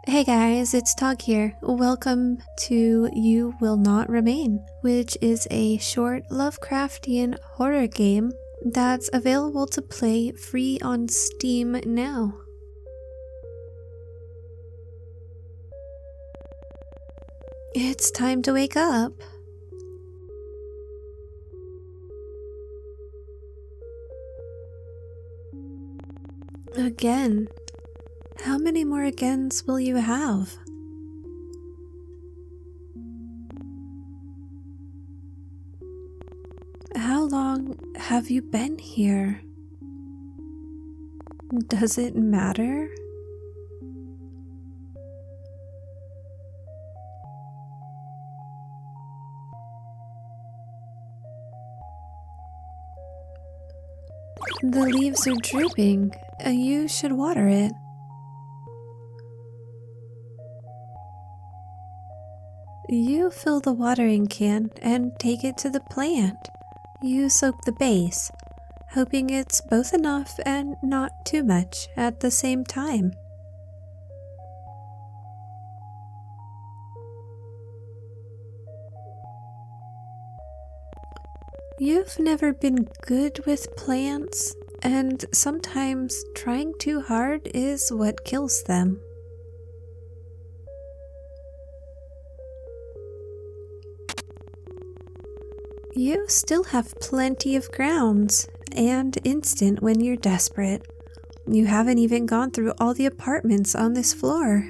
Hey guys, it's Tog here. Welcome to You Will Not Remain, which is a short Lovecraftian horror game that's available to play free on Steam now. It's time to wake up. Again. How many more agains will you have? How long have you been here? Does it matter? The leaves are drooping. You should water it. You fill the watering can and take it to the plant. You soak the base, hoping it's both enough and not too much at the same time. You've never been good with plants, and sometimes trying too hard is what kills them. You still have plenty of grounds, and instant when you're desperate. You haven't even gone through all the apartments on this floor.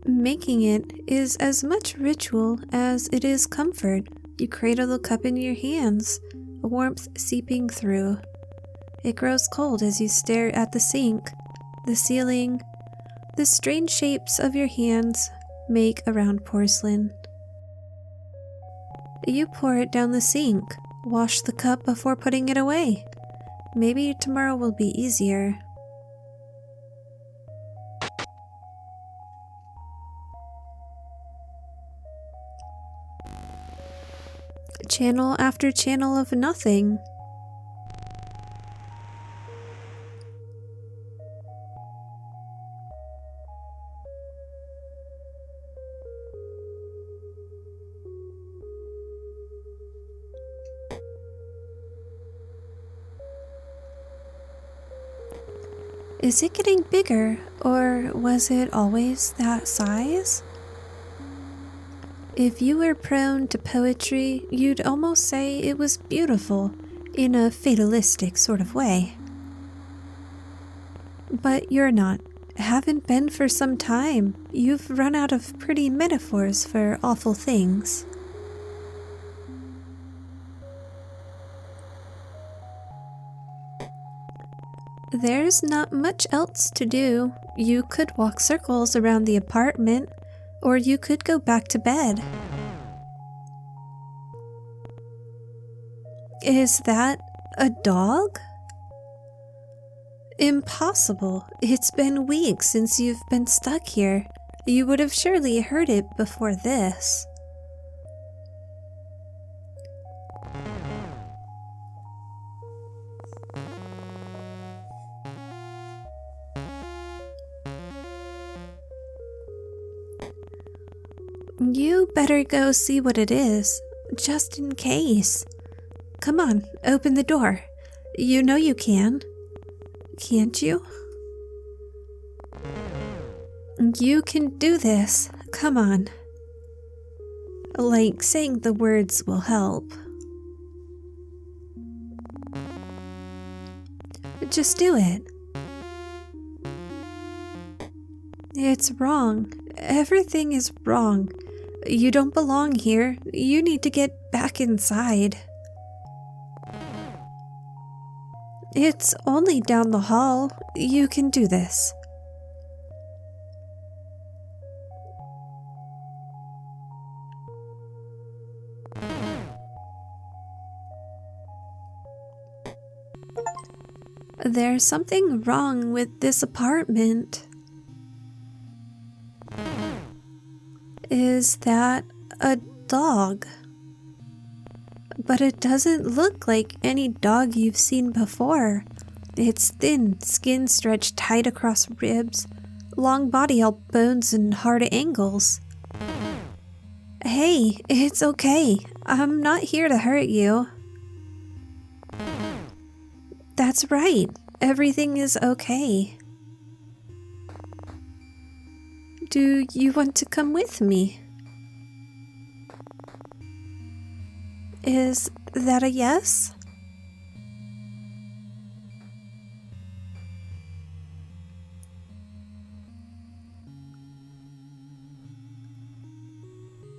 Making it is as much ritual as it is comfort. You cradle the cup in your hands, warmth seeping through. It grows cold as you stare at the sink, the ceiling. The strange shapes of your hands make around porcelain. You pour it down the sink, wash the cup before putting it away. Maybe tomorrow will be easier. Channel after channel of nothing. Is it getting bigger, or was it always that size? If you were prone to poetry, you'd almost say it was beautiful, in a fatalistic sort of way. But you're not. Haven't been for some time. You've run out of pretty metaphors for awful things. There's not much else to do. You could walk circles around the apartment, or you could go back to bed. Is that a dog? Impossible. It's been weeks since you've been stuck here. You would have surely heard it before this. You better go see what it is, just in case. Come on, open the door. You know you can. Can't you? You can do this. Come on. Like saying the words will help. Just do it. It's wrong. Everything is wrong. You don't belong here. You need to get back inside. It's only down the hall. You can do this. There's something wrong with this apartment. Is that a dog? But it doesn't look like any dog you've seen before. Its thin skin stretched tight across ribs, long body all bones and hard angles. Hey, it's okay. I'm not here to hurt you. That's right. Everything is okay. Do you want to come with me? Is that a yes?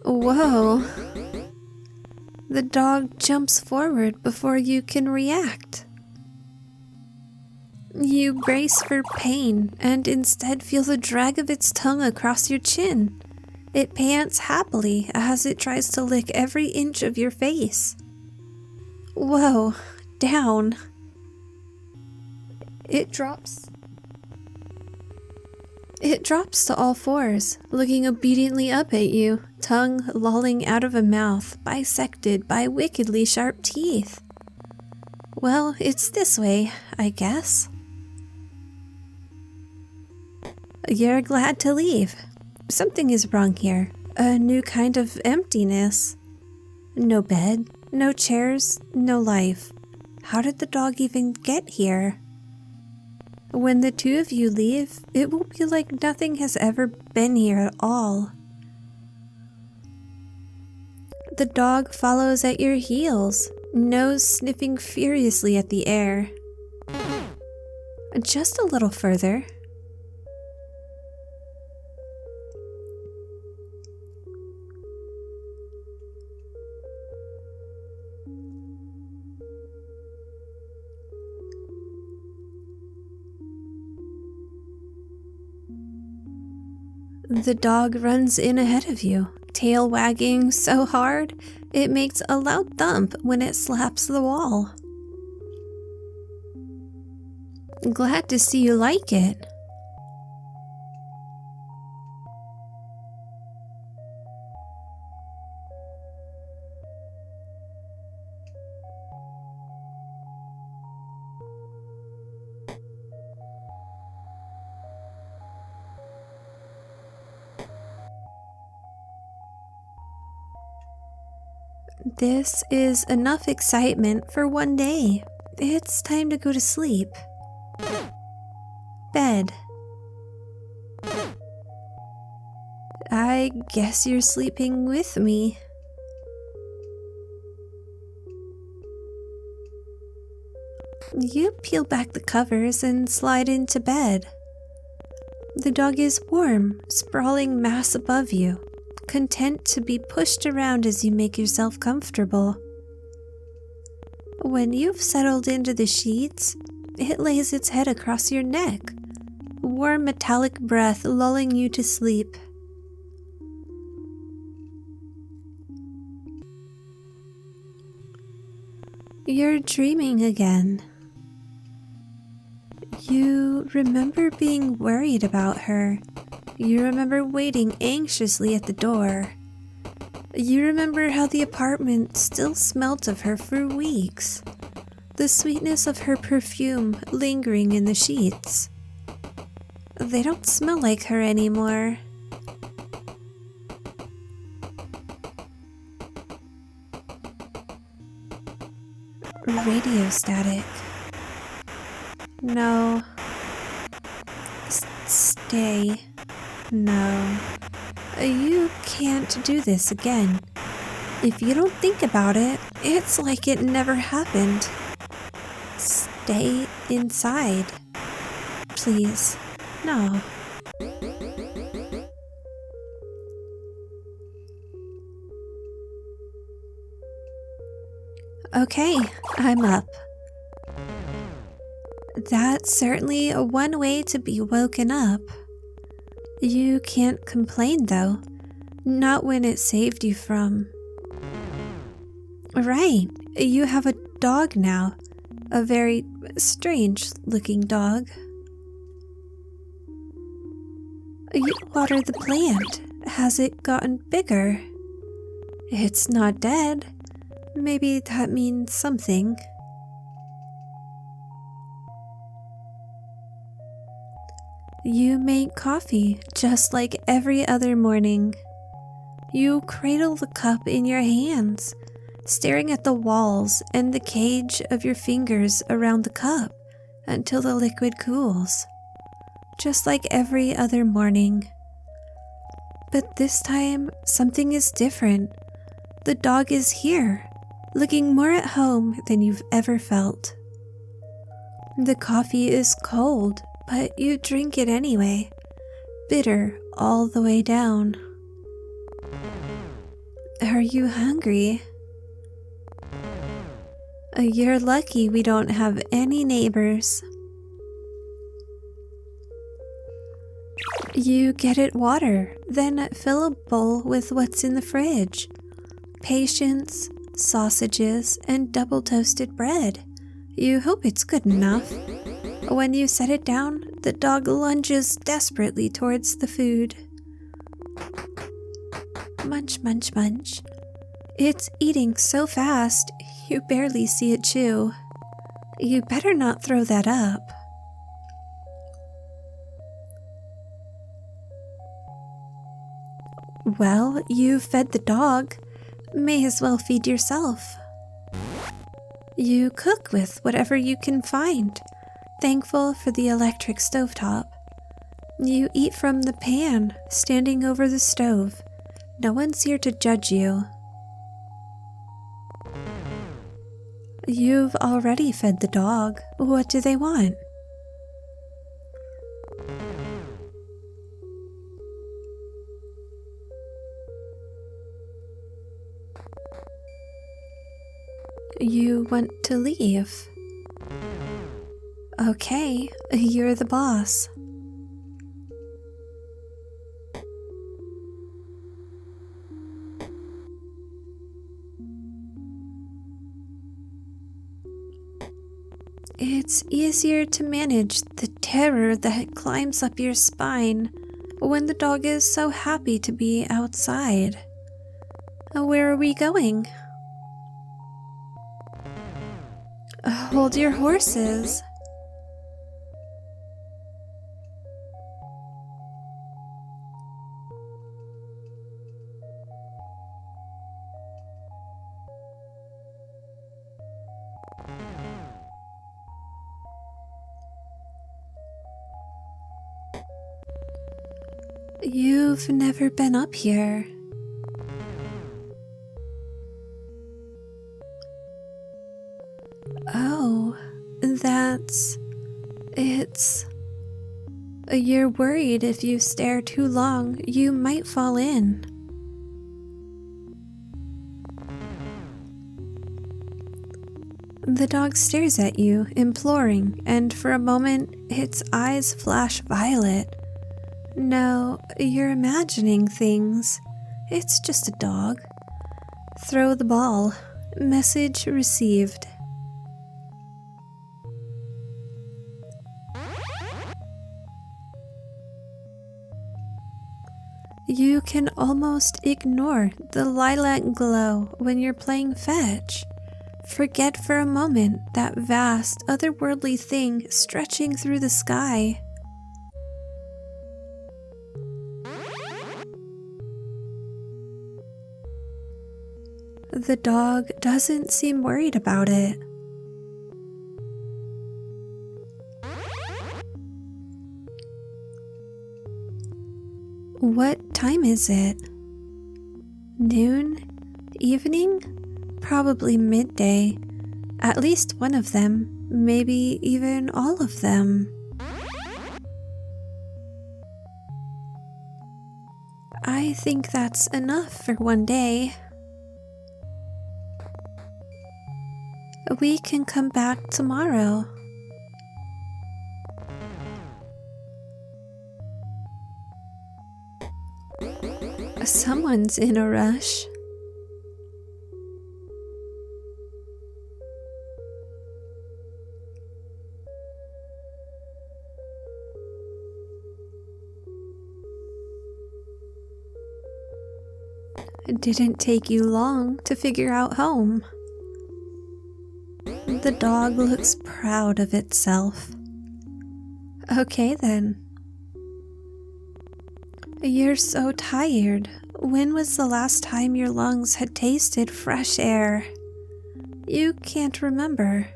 Whoa. The dog jumps forward before you can react. You brace for pain and instead feel the drag of its tongue across your chin. It pants happily as it tries to lick every inch of your face. Whoa, down. It drops to all fours, looking obediently up at you, tongue lolling out of a mouth bisected by wickedly sharp teeth. Well, it's this way, I guess. You're glad to leave. Something is wrong here. A new kind of emptiness. No bed, no chairs, no life. How did the dog even get here? When the two of you leave, it will be like nothing has ever been here at all. The dog follows at your heels, nose sniffing furiously at the air. Just a little further. The dog runs in ahead of you, tail wagging so hard it makes a loud thump when it slaps the wall. Glad to see you like it. This is enough excitement for one day. It's time to go to sleep. Bed. I guess you're sleeping with me. You peel back the covers and slide into bed. The dog is warm, sprawling mass above you, content to be pushed around as you make yourself comfortable. When you've settled into the sheets, it lays its head across your neck, warm metallic breath lulling you to sleep. You're dreaming again. You remember being worried about her. You remember waiting anxiously at the door. You remember how the apartment still smelt of her for weeks. The sweetness of her perfume lingering in the sheets. They don't smell like her anymore. Radio static. No. Stay. No. You can't do this again. If you don't think about it, it's like it never happened. Stay inside. Please. No. Okay, I'm up. That's certainly one way to be woken up. You can't complain though, not when it saved you from... Right, you have a dog now, a very strange looking dog. You water the plant. Has it gotten bigger? It's not dead. Maybe that means something. You make coffee just like every other morning. You cradle the cup in your hands, staring at the walls and the cage of your fingers around the cup until the liquid cools, just like every other morning. But this time, something is different. The dog is here, looking more at home than you've ever felt. The coffee is cold, but you drink it anyway, bitter all the way down. Are you hungry? You're lucky we don't have any neighbors. You get it water, then fill a bowl with what's in the fridge. Patience, sausages, and double toasted bread. You hope it's good enough. When you set it down, the dog lunges desperately towards the food. Munch, munch, munch. It's eating so fast, you barely see it chew. You better not throw that up. Well, you fed the dog. May as well feed yourself. You cook with whatever you can find, thankful for the electric stovetop. You eat from the pan, standing over the stove. No one's here to judge you. You've already fed the dog. What do they want? You want to leave. Okay, you're the boss. It's easier to manage the terror that climbs up your spine when the dog is so happy to be outside. Where are we going? Hold your horses. You've never been up here. Oh, it's... You're worried if you stare too long, you might fall in. The dog stares at you, imploring, and for a moment, its eyes flash violet. No, you're imagining things. It's just a dog. Throw the ball. Message received. You can almost ignore the lilac glow when you're playing fetch. Forget for a moment that vast, otherworldly thing stretching through the sky. The dog doesn't seem worried about it. What time is it? Noon? Evening? Probably midday. At least one of them, maybe even all of them. I think that's enough for one day. We can come back tomorrow. Someone's in a rush. It didn't take you long to figure out home. The dog looks proud of itself. Okay then, You're so tired. When was the last time your lungs had tasted fresh air? You can't remember.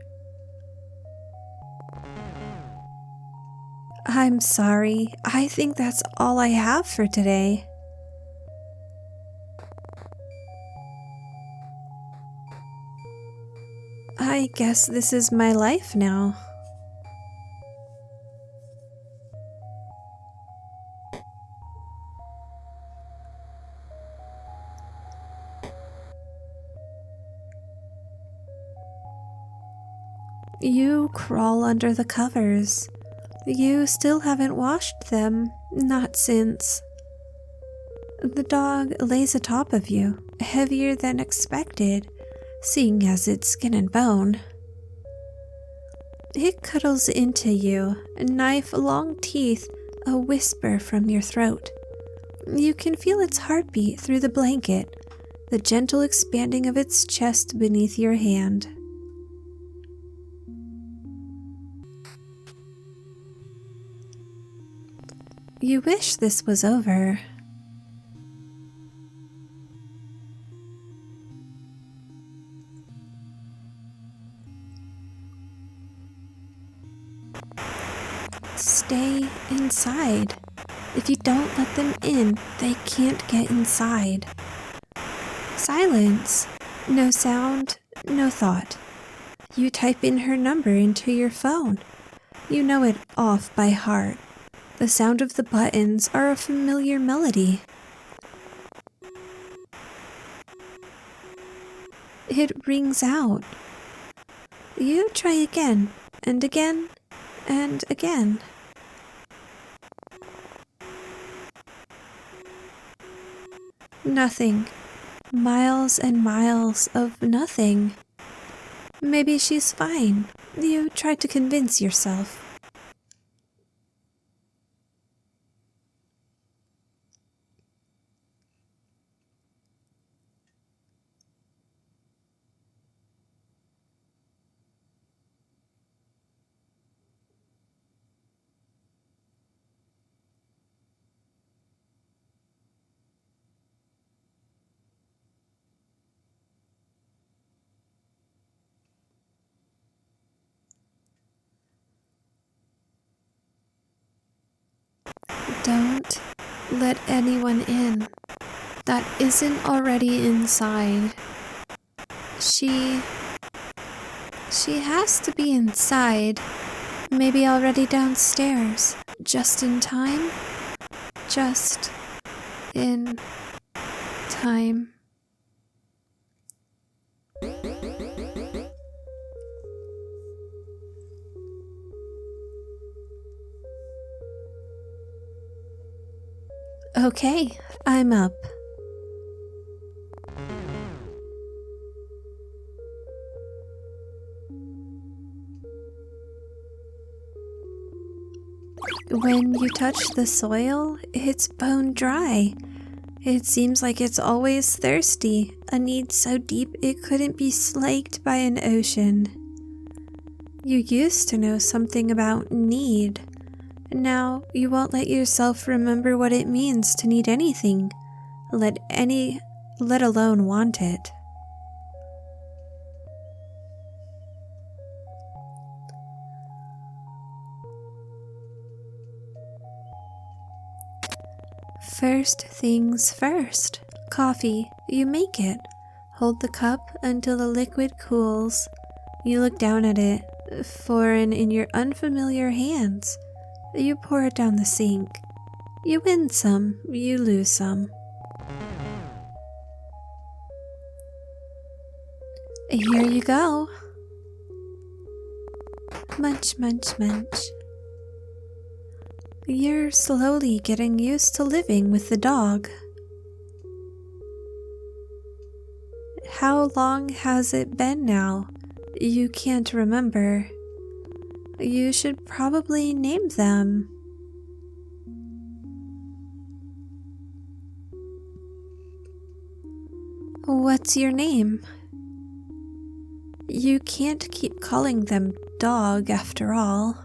I'm sorry. I think that's all I have for today. I guess this is my life now. You crawl under the covers. You still haven't washed them, not since. The dog lays atop of you, heavier than expected, seeing as it's skin and bone. It cuddles into you, knife-long teeth, a whisper from your throat. You can feel its heartbeat through the blanket, the gentle expanding of its chest beneath your hand. You wish this was over. Stay inside. If you don't let them in, they can't get inside. Silence. No sound, no thought. You type in her number into your phone. You know it off by heart. The sound of the buttons are a familiar melody. It rings out. You try again, and again, and again. Nothing. Miles and miles of nothing. Maybe she's fine. You try to convince yourself. Don't let anyone in that isn't already inside. She has to be inside, maybe already downstairs, just in time. Just in time. Okay, I'm up. When you touch the soil, it's bone dry. It seems like it's always thirsty, a need so deep it couldn't be slaked by an ocean. You used to know something about need. Now you won't let yourself remember what it means to need anything, let alone want it. First things first. Coffee. You make it. Hold the cup until the liquid cools. You look down at it, foreign in your unfamiliar hands. You pour it down the sink. You win some, you lose some. Here you go. Munch, munch, munch. You're slowly getting used to living with the dog. How long has it been now? You can't remember. You should probably name them. What's your name? You can't keep calling them dog after all.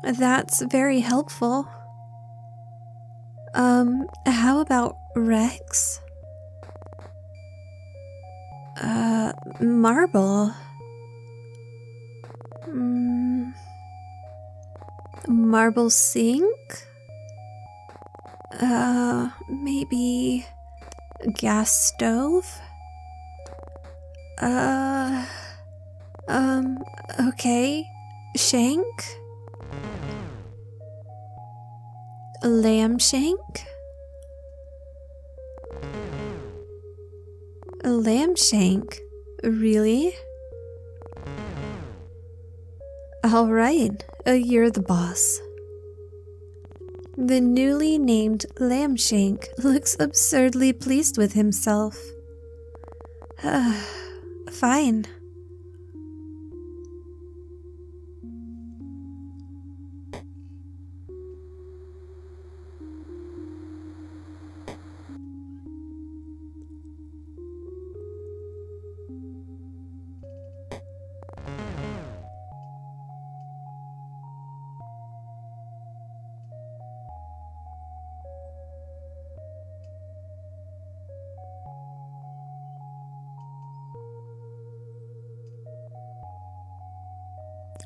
That's very helpful. How about Rex? Marble. Marble sink? Maybe gas stove? Okay. Shank? Lamb shank? A lamb shank? Really? Alright, you're the boss. The newly named lamb shank looks absurdly pleased with himself. Fine.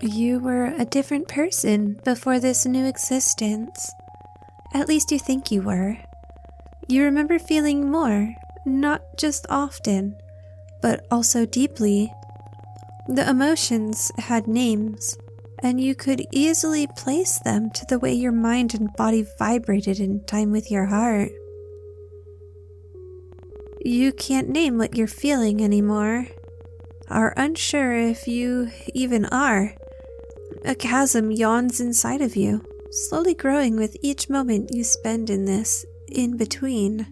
You were a different person before this new existence. At least you think you were. You remember feeling more, not just often, but also deeply. The emotions had names, and you could easily place them to the way your mind and body vibrated in time with your heart. You can't name what you're feeling anymore, are unsure if you even are. A chasm yawns inside of you, slowly growing with each moment you spend in this in-between.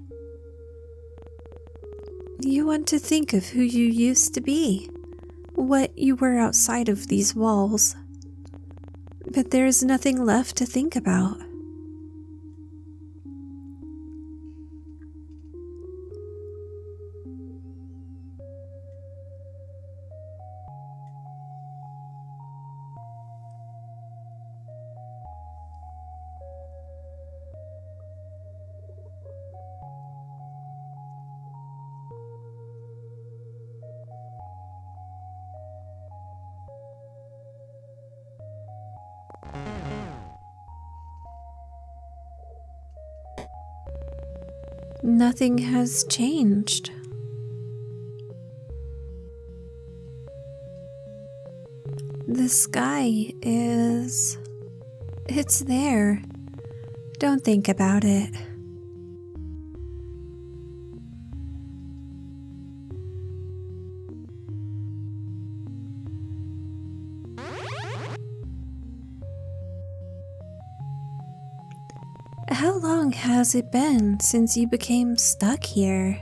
You want to think of who you used to be, what you were outside of these walls. But there is nothing left to think about. Nothing has changed. The sky is... it's there. Don't think about it. How long has it been since you became stuck here?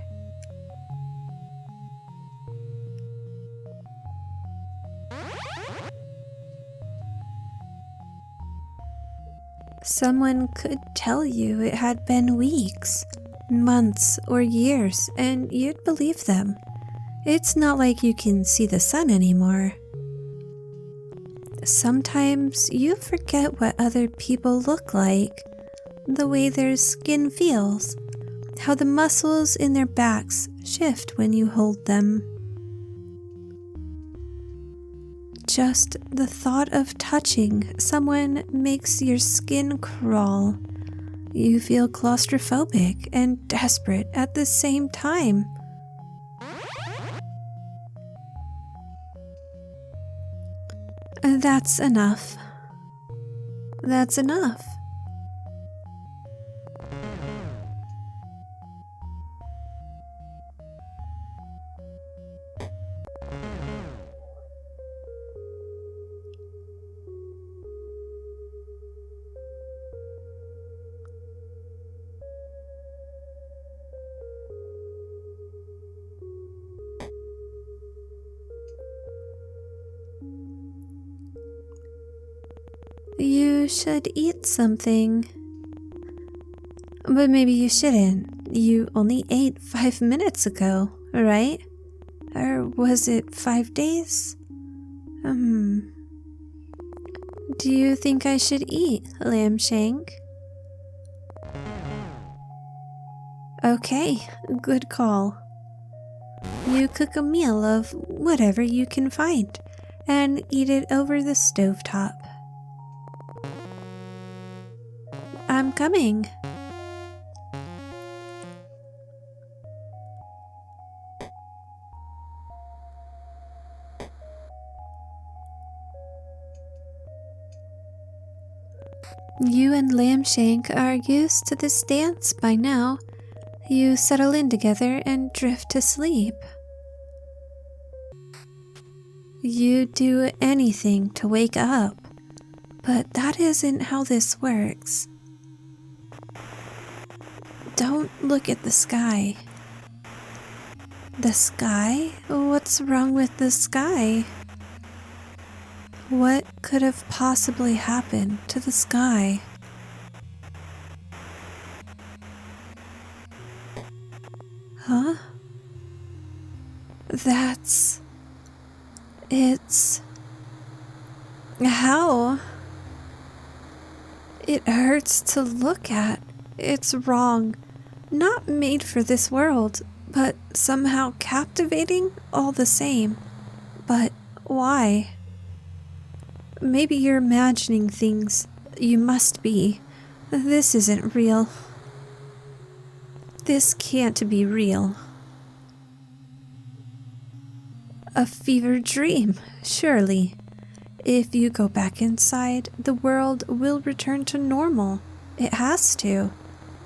Someone could tell you it had been weeks, months, or years, and you'd believe them. It's not like you can see the sun anymore. Sometimes you forget what other people look like, the way their skin feels, how the muscles in their backs shift when you hold them. Just the thought of touching someone makes your skin crawl. You feel claustrophobic and desperate at the same time. That's enough. That's enough. You should eat something. But maybe you shouldn't. You only ate 5 minutes ago, right? Or was it 5 days? Do you think I should eat lamb shank? Okay, good call. You cook a meal of whatever you can find and eat it over the stovetop. I'm coming. You and Lambshank are used to this dance by now. You settle in together and drift to sleep. You do anything to wake up, but that isn't how this works. Don't look at the sky. The sky? What's wrong with the sky? What could have possibly happened to the sky? Huh? It's... How? It hurts to look at. It's wrong. Not made for this world, but somehow captivating all the same. But why? Maybe you're imagining things. You must be. This isn't real. This can't be real. A fever dream, surely. If you go back inside, the world will return to normal. It has to.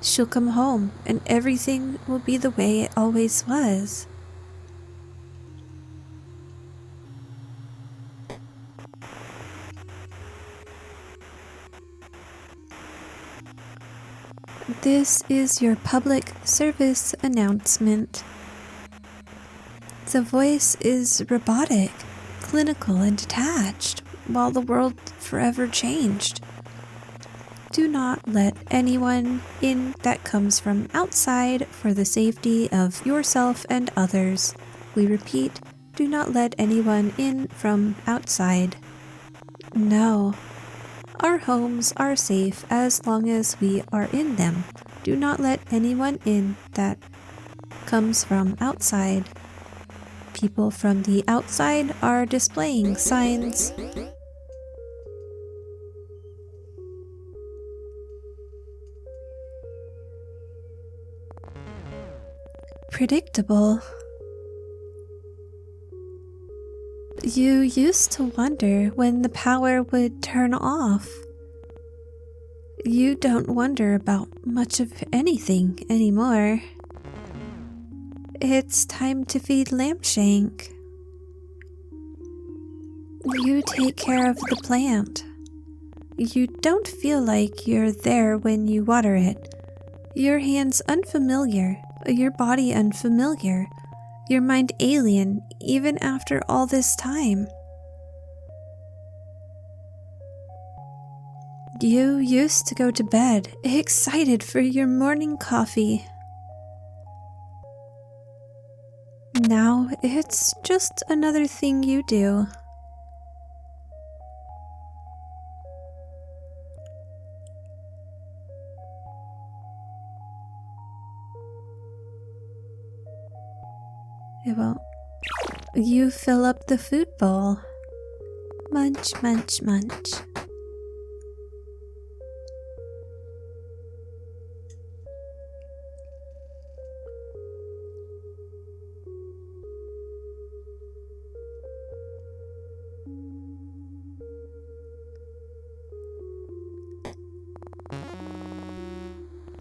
She'll come home, and everything will be the way it always was. This is your public service announcement. The voice is robotic, clinical, and detached, while the world forever changed. Do not let anyone in that comes from outside for the safety of yourself and others. We repeat, do not let anyone in from outside. No. Our homes are safe as long as we are in them. Do not let anyone in that comes from outside. People from the outside are displaying signs. Predictable. You used to wonder when the power would turn off. You don't wonder about much of anything anymore. It's time to feed Lambshank. You take care of the plant. You don't feel like you're there when you water it. Your hands unfamiliar, your body unfamiliar, your mind alien even after all this time. You used to go to bed excited for your morning coffee. Now it's just another thing you do. Well, you fill up the food bowl. Munch, munch, munch.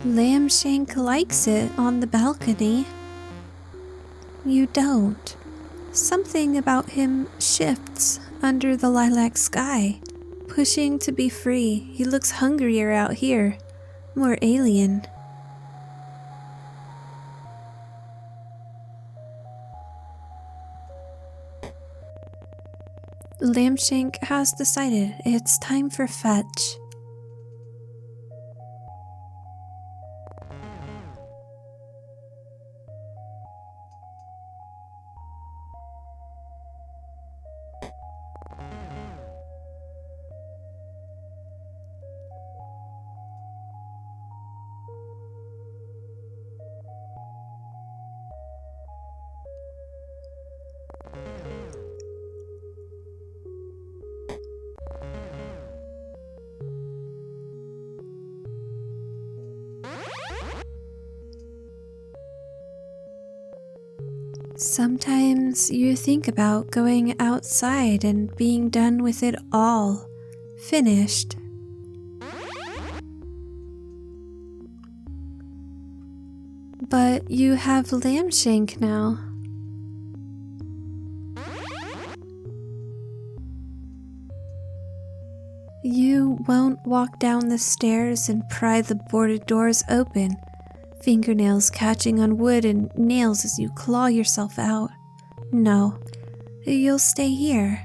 Lambshank likes it on the balcony. You don't. Something about him shifts under the lilac sky, pushing to be free. He looks hungrier out here, more alien. Lambshank has decided it's time for fetch. Sometimes you think about going outside and being done with it all, finished. But you have Lambshank now. You won't walk down the stairs and pry the boarded doors open, fingernails catching on wood and nails as you claw yourself out. No, you'll stay here.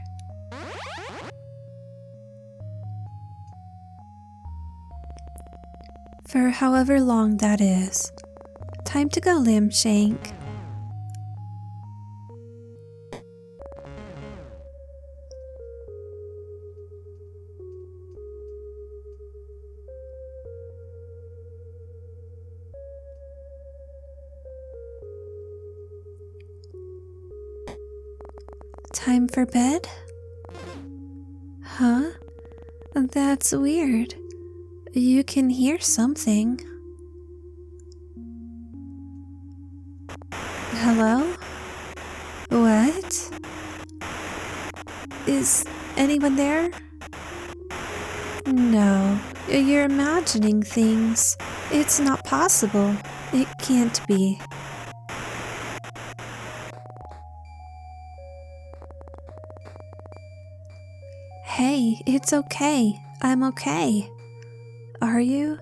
For however long that is. Time to go, Lambshank. Time for bed? Huh? That's weird. You can hear something. Hello? What? Is anyone there? No, you're imagining things. It's not possible. It can't be. Hey, it's okay. I'm okay. Are you?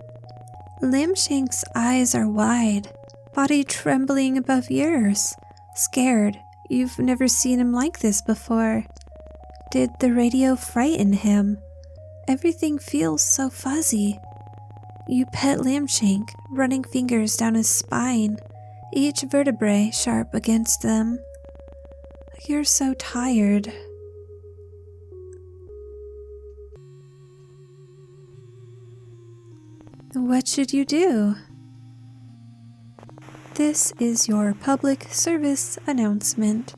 Lambshank's eyes are wide, body trembling above yours. Scared. You've never seen him like this before. Did the radio frighten him? Everything feels so fuzzy. You pet Lambshank, running fingers down his spine, each vertebrae sharp against them. You're so tired. What should you do? This is your public service announcement.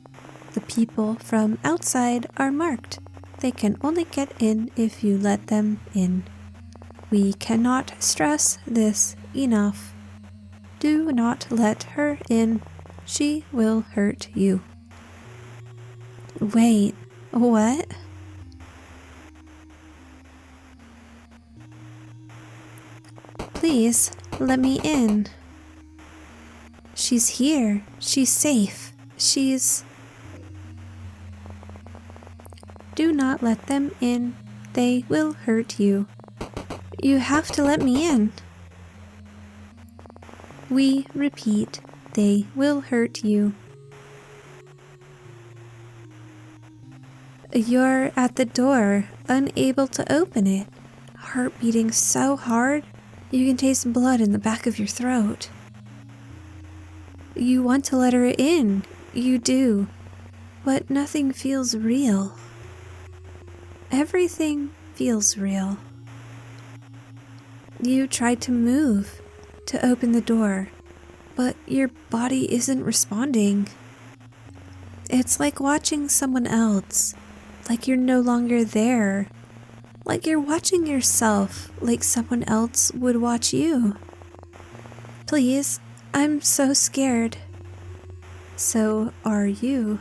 The people from outside are marked. They can only get in if you let them in. We cannot stress this enough. Do not let her in. She will hurt you. Wait, what? Please, let me in. She's here. She's safe. She's... Do not let them in. They will hurt you. You have to let me in. We repeat, they will hurt you. You're at the door, unable to open it, heart beating so hard you can taste blood in the back of your throat. You want to let her in, you do, but nothing feels real. Everything feels real. You tried to move, to open the door, but your body isn't responding. It's like watching someone else, like you're no longer there, like you're watching yourself, like someone else would watch you. Please, I'm so scared. So are you.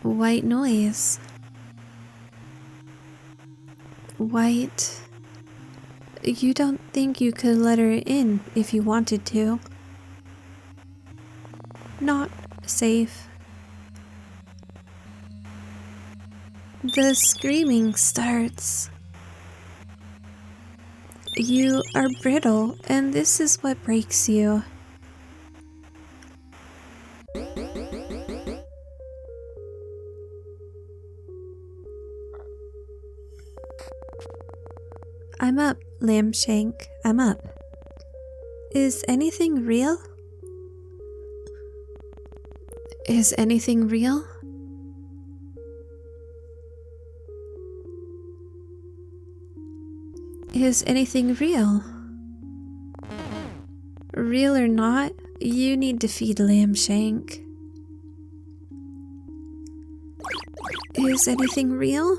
White noise. White. You don't think you could let her in if you wanted to. Not safe. The screaming starts. You are brittle, and this is what breaks you. I'm up, Lambshank. I'm up. Is anything real? Is anything real? Is anything real? Real or not, you need to feed Lambshank. Is anything real?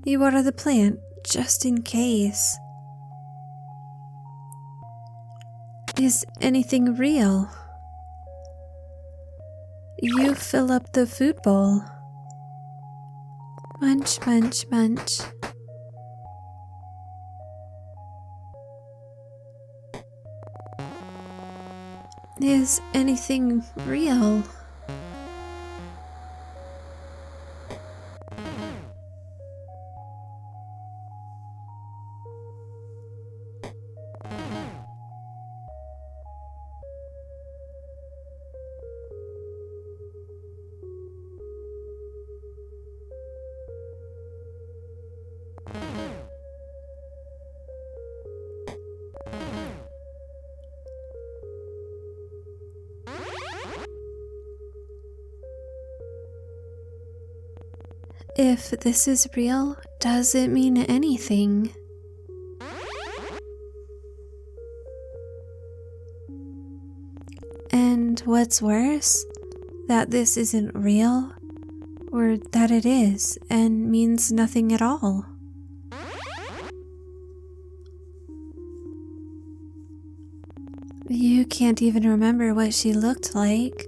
You water the plant, just in case. Is anything real? You fill up the food bowl. Munch, munch, munch. Is anything real? If this is real, does it mean anything? And what's worse, that this isn't real, or that it is and means nothing at all. You can't even remember what she looked like,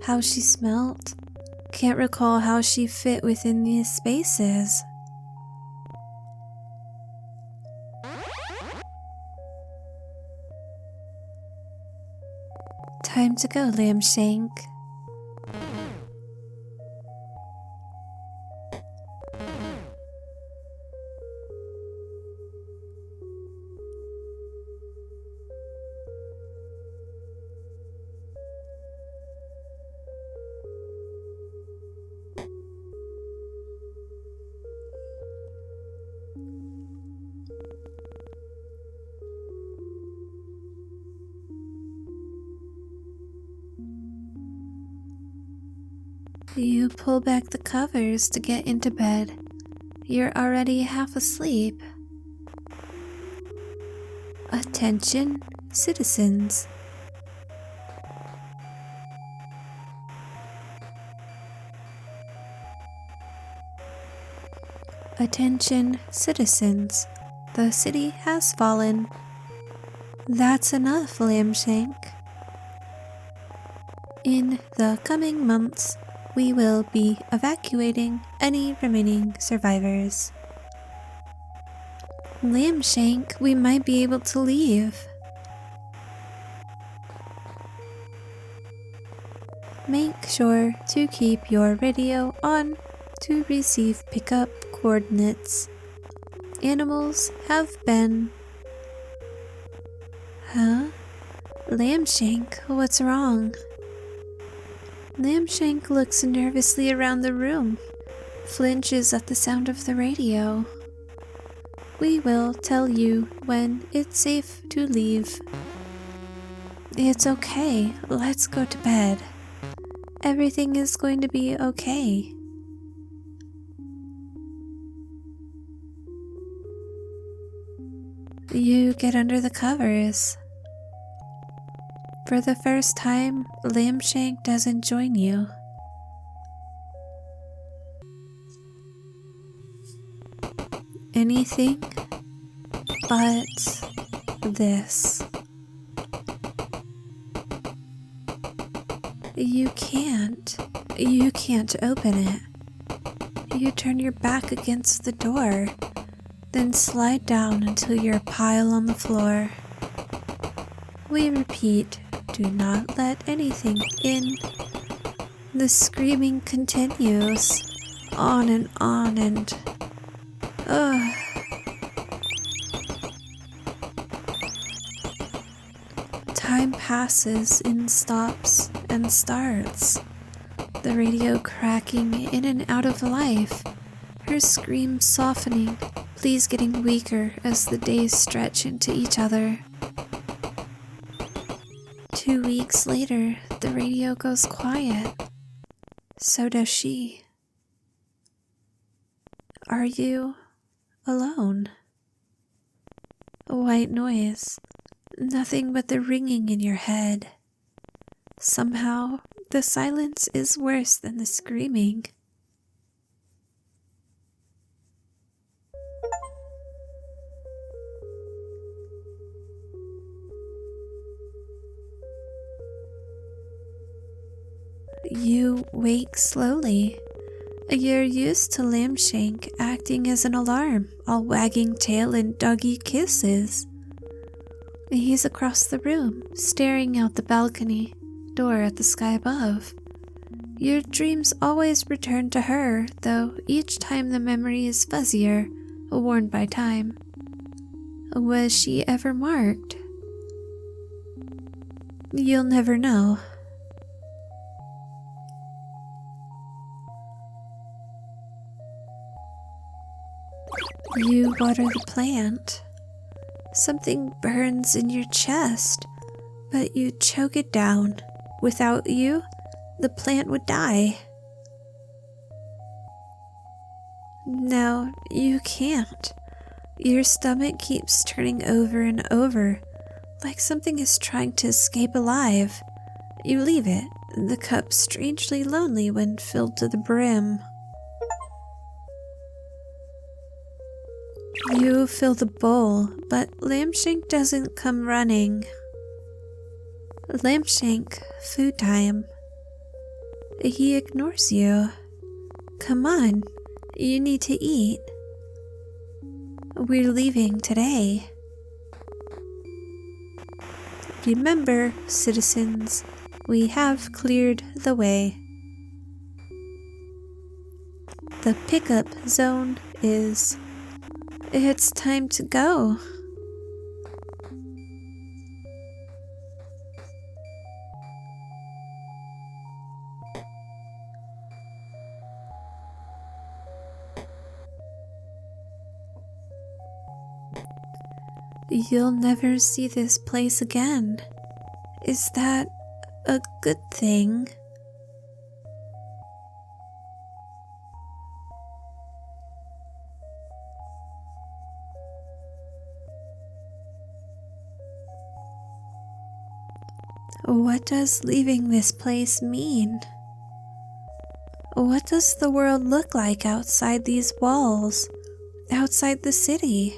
how she smelt. Can't recall how she fit within these spaces. Time to go, Lambshank. You pull back the covers to get into bed. You're already half asleep. Attention, citizens. Attention, citizens. The city has fallen. That's enough, Lambshank. In the coming months, we will be evacuating any remaining survivors. Lambshank, we might be able to leave. Make sure to keep your radio on to receive pickup coordinates. Animals have been... Huh? Lambshank, what's wrong? Lambshank looks nervously around the room, flinches at the sound of the radio. We will tell you when it's safe to leave. It's okay, let's go to bed. Everything is going to be okay. You get under the covers. For the first time, Lambshank doesn't join you. Anything but this. You can't open it. You turn your back against the door, then slide down until you're a pile on the floor. We repeat, do not let anything in. The screaming continues, on and ugh. Time passes in stops and starts, the radio cracking in and out of life, her screams softening, pleas getting weaker as the days stretch into each other. 2 weeks later, the radio goes quiet. So does she. Are you alone? A white noise, nothing but the ringing in your head. Somehow, the silence is worse than the screaming. You wake slowly. You're used to Lambshank acting as an alarm, all wagging tail and doggy kisses. He's across the room, staring out the balcony door at the sky above. Your dreams always return to her, though each time the memory is fuzzier, worn by time. Was she ever marked? You'll never know. You water the plant. Something burns in your chest, but you choke it down. Without you, the plant would die. No, you can't. Your stomach keeps turning over and over, like something is trying to escape alive. You leave it, the cup strangely lonely when filled to the brim. You fill the bowl, but Lambshank doesn't come running. Lambshank, food time. He ignores you. Come on, you need to eat. We're leaving today. Remember, citizens, we have cleared the way. The pickup zone is... It's time to go. You'll never see this place again. Is that a good thing? What does leaving this place mean? What does the world look like outside these walls, outside the city?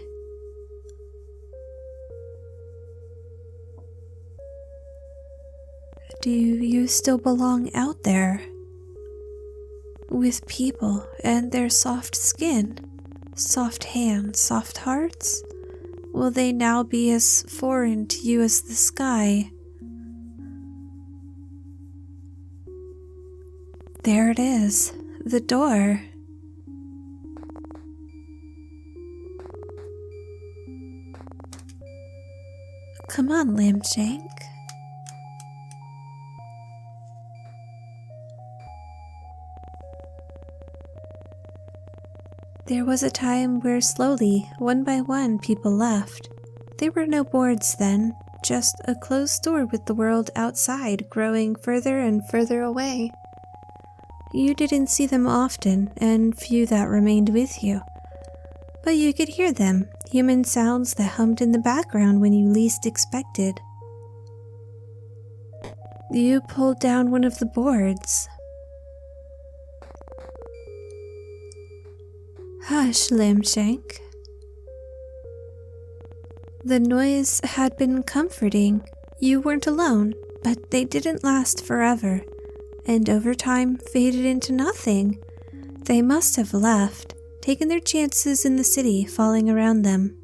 Do you still belong out there? With people and their soft skin, soft hands, soft hearts? Will they now be as foreign to you as the sky? There it is, the door. Come on, Lambshank. There was a time where slowly, one by one, people left. There were no boards then, just a closed door with the world outside growing further and further away. You didn't see them often, and few that remained with you. But you could hear them, human sounds that hummed in the background when you least expected. You pulled down one of the boards. Hush, Lambshank. The noise had been comforting. You weren't alone, but they didn't last forever, and over time faded into nothing. They must have left, taken their chances in the city falling around them.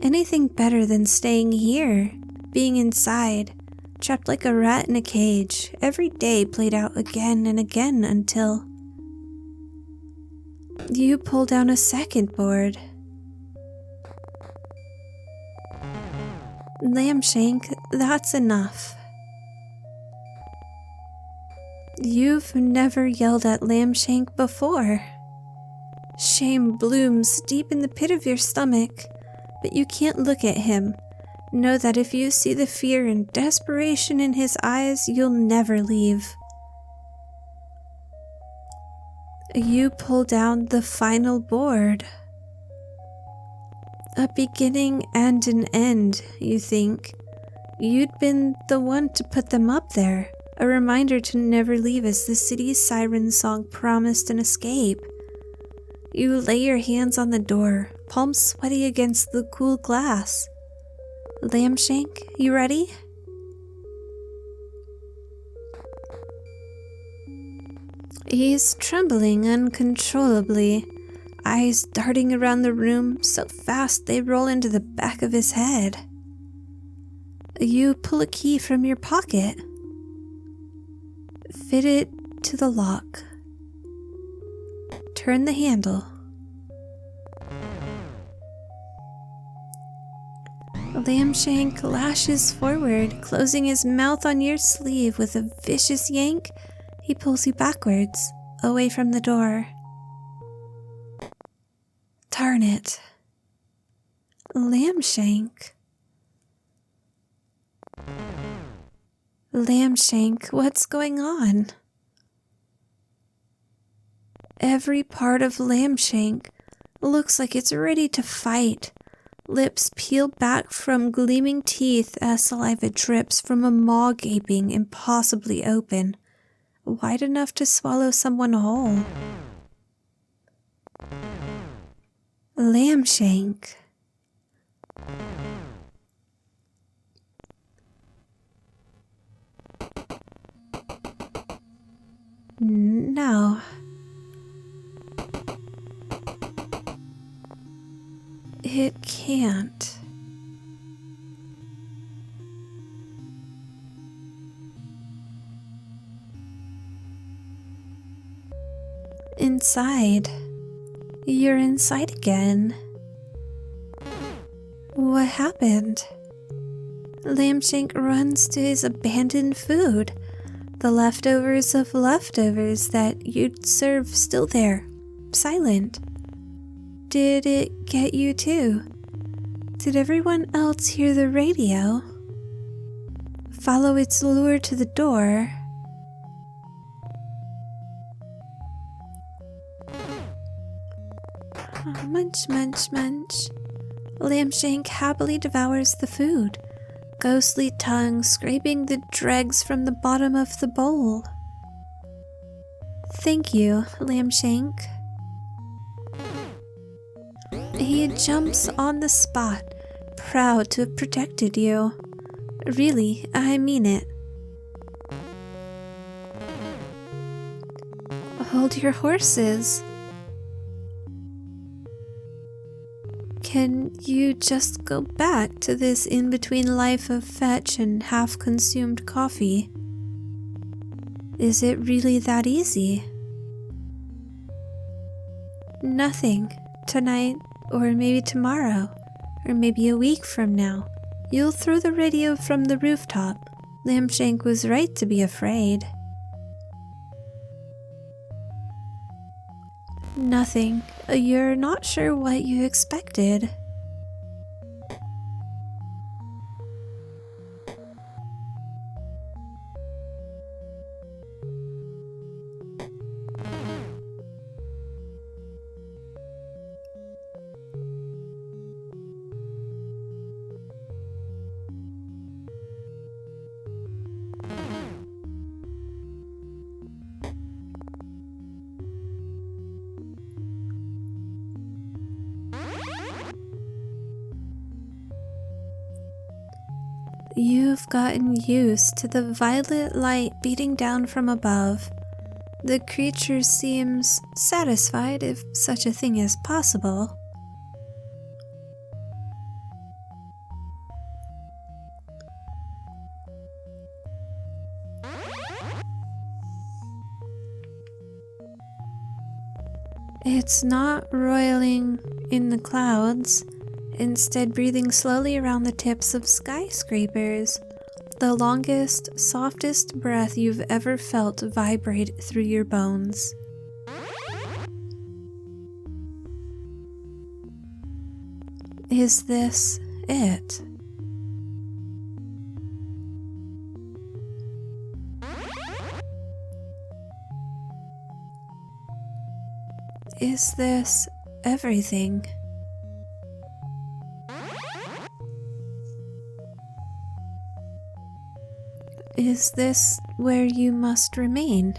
Anything better than staying here, being inside, trapped like a rat in a cage, every day played out again and again until... You pull down a second board. Lambshank, that's enough. You've never yelled at Lambshank before. Shame blooms deep in the pit of your stomach, but you can't look at him. Know that if you see the fear and desperation in his eyes, you'll never leave. You pull down the final board. A beginning and an end, you think. You'd been the one to put them up there, a reminder to never leave as the city's siren song promised an escape. You lay your hands on the door, palms sweaty against the cool glass. Lambshank, you ready? He's trembling uncontrollably, eyes darting around the room so fast they roll into the back of his head. You pull a key from your pocket. Fit it to the lock. Turn the handle. Lambshank lashes forward, closing his mouth on your sleeve with a vicious yank. He pulls you backwards, away from the door. Darn it. Lambshank. Lambshank, what's going on? Every part of Lambshank looks like it's ready to fight. Lips peel back from gleaming teeth as saliva drips from a maw gaping impossibly open, wide enough to swallow someone whole. Lambshank. No. It can't. Inside. You're inside again. What happened? Lambshank runs to his abandoned food. The leftovers of leftovers that you'd serve still there, silent. Did it get you too? Did everyone else hear the radio? Follow its lure to the door? Munch, munch, munch. Lambshank happily devours the food, ghostly tongue scraping the dregs from the bottom of the bowl. Thank you, Lambshank. He jumps on the spot, proud to have protected you. Really, I mean it. Hold your horses. Can you just go back to this in-between life of fetch and half-consumed coffee? Is it really that easy? Nothing. Tonight, or maybe tomorrow, or maybe a week from now. You'll throw the radio from the rooftop. Lambshank was right to be afraid. Nothing. You're not sure what you expected. You've gotten used to the violet light beating down from above. The creature seems satisfied, if such a thing is possible. It's not roiling in the clouds, instead breathing slowly around the tips of skyscrapers, the longest, softest breath you've ever felt vibrate through your bones. Is this it? Is this everything? Is this where you must remain?